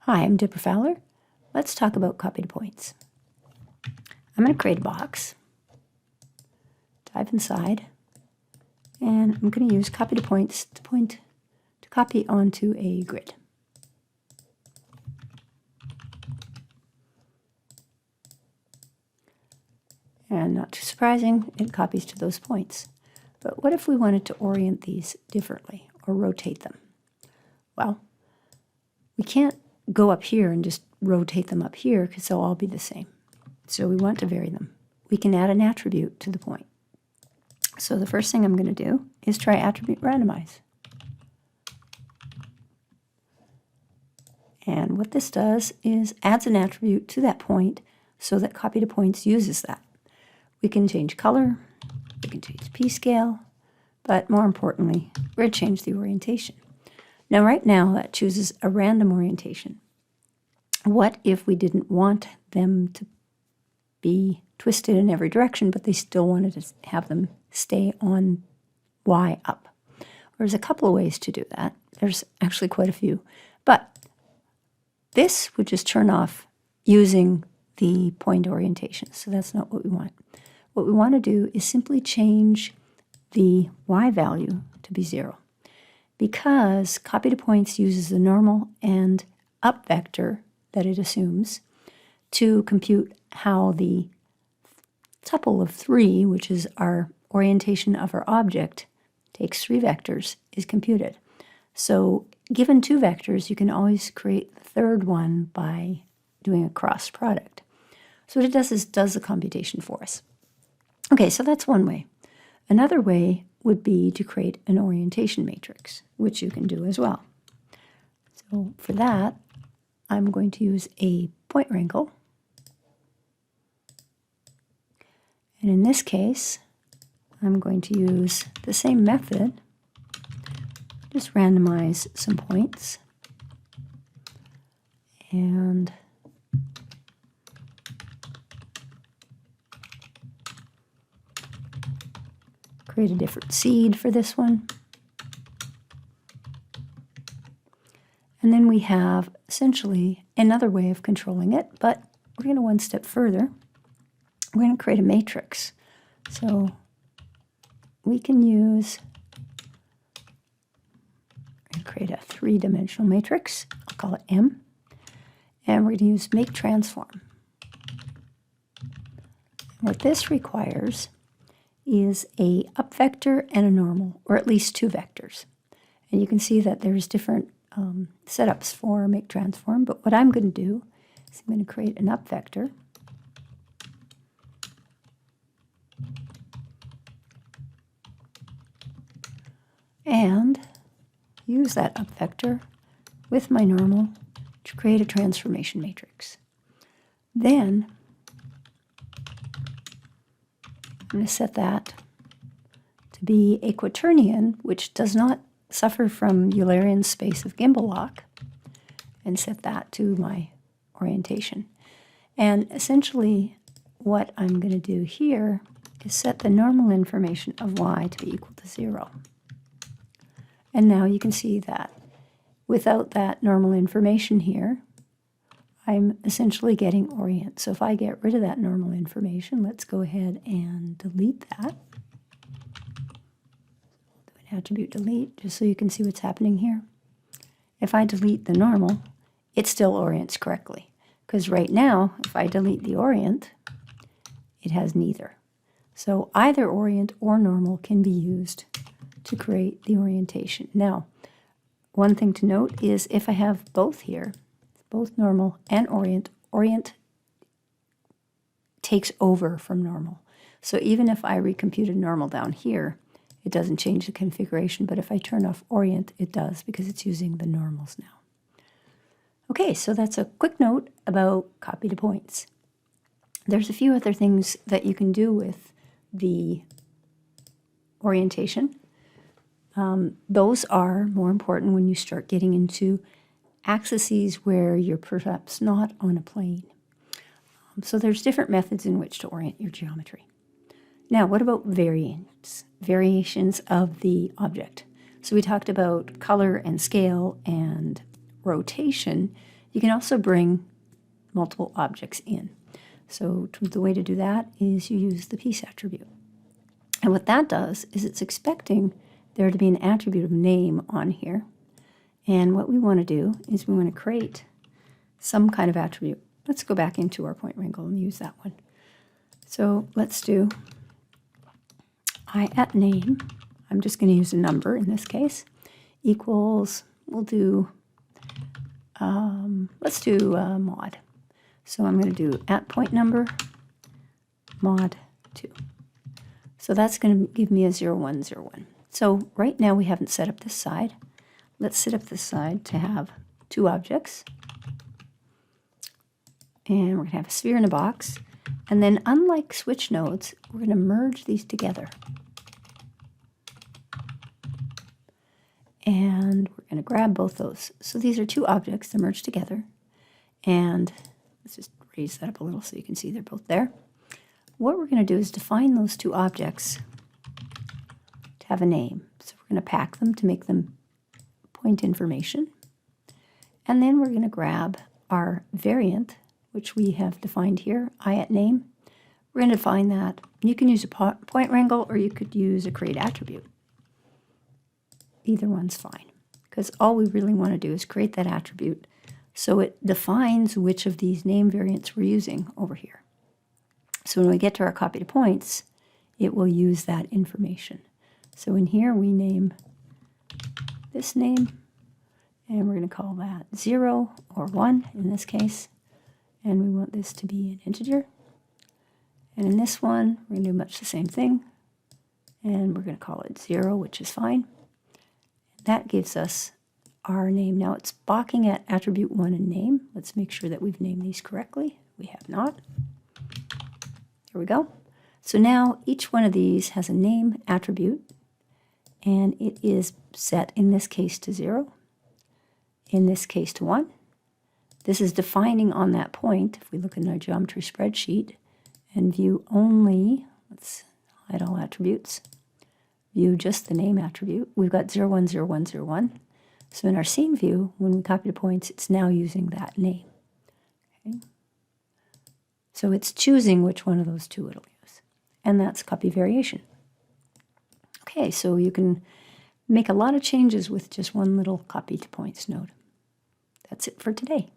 Hi, I'm Deborah Fowler. Let's talk about copy to points. I'm going to create a box, dive inside, and I'm going to use copy to points to copy onto a grid. And not too surprising, it copies to those points. But what if we wanted to orient these differently or rotate them? Well, we can't go up here and just rotate them up here because they'll all be the same. So we want to vary them. We can add an attribute to the point. So the first thing I'm going to do is try attribute randomize. And what this does is adds an attribute to that point so that copy to points uses that. We can change color, we can change pscale, but more importantly, we're going to change the orientation. Now, right now, that chooses a random orientation. What if we didn't want them to be twisted in every direction, but they still wanted to have them stay on Y up? There's a couple of ways to do that. There's actually quite a few. But this would just turn off using the point orientation, so that's not what we want. What we want to do is simply change the Y value to be 0. Because copy to points uses the normal and up vector that it assumes to compute how the tuple of 3, which is our orientation of our object, takes 3 vectors, is computed. So given 2 vectors, you can always create the third one by doing a cross product. So what it does is does the computation for us. Okay, so that's one way. Another way would be to create an orientation matrix, which you can do as well. So for that, I'm going to use a point wrinkle. And in this case, I'm going to use the same method, just randomize some points. And create a different seed for this one. And then we have essentially another way of controlling it, but we're going to one step further. We're going to create a matrix. So we can use, and create a 3-dimensional matrix. I'll call it M. And we're going to use make transform. What this requires is a up vector and a normal, or at least 2 vectors. And you can see that there's different setups for make transform, but what I'm going to do is I'm going to create an up vector. And use that up vector with my normal to create a transformation matrix. Then I'm going to set that to be a quaternion, which does not suffer from Eulerian's space of gimbal lock, and set that to my orientation. And essentially what I'm going to do here is set the normal information of Y to be equal to 0. And now you can see that without that normal information here, I'm essentially getting orient. So if I get rid of that normal information, let's go ahead and delete that. Do an attribute delete, just so you can see what's happening here. If I delete the normal, it still orients correctly. Because right now, if I delete the orient, it has neither. So either orient or normal can be used to create the orientation. Now, one thing to note is if I have both here, both normal and orient, orient takes over from normal. So even if I recomputed normal down here, it doesn't change the configuration, but if I turn off orient, it does because it's using the normals now. Okay, so that's a quick note about copy to points. There's a few other things that you can do with the orientation. Those are more important when you start getting into axes where you're perhaps not on a plane. So there's different methods in which to orient your geometry. Now, what about variations of the object? So we talked about color and scale and rotation. You can also bring multiple objects in. So the way to do that is you use the piece attribute. And what that does is it's expecting there to be an attribute of name on here. And what we want to do is we want to create some kind of attribute. Let's go back into our point wrangle and use that one. So let's do I@name. I'm just going to use a number in this case. Equals, we'll do, let's do mod. So I'm going to do @pointNumber mod 2. So that's going to give me a 0, 1, 0, 1. So right now we haven't set up this side. Let's set up this side to have 2 objects. And we're going to have a sphere and a box. And then unlike switch nodes, we're going to merge these together. And we're going to grab both those. So these are 2 objects, they're merged together. And let's just raise that up a little so you can see they're both there. What we're going to do is define those 2 objects to have a name. So we're going to pack them to make them point information. And then we're going to grab our variant, which we have defined here, I@name. We're going to define that. You can use a point wrangle or you could use a create attribute. Either one's fine, because all we really want to do is create that attribute so it defines which of these name variants we're using over here. So when we get to our copy to points, it will use that information. So in here we name this name, and we're going to call that 0 or 1 in this case, and we want this to be an integer. And in this one, we're going to do much the same thing, and we're going to call it 0, which is fine. That gives us our name. Now it's balking at attribute 1 and name. Let's make sure that we've named these correctly. We have not. There we go. So now each one of these has a name attribute, and it is set in this case to 0, in this case to 1. This is defining on that point. If we look in our geometry spreadsheet and view only, let's hide all attributes, view just the name attribute, we've got 0, 1, 0, 1, 0, 1. So in our scene view, when we copy the points, it's now using that name. Okay. So it's choosing which one of those 2 it'll use. And that's copy variation. Okay, so you can make a lot of changes with just one little copy to points node. That's it for today.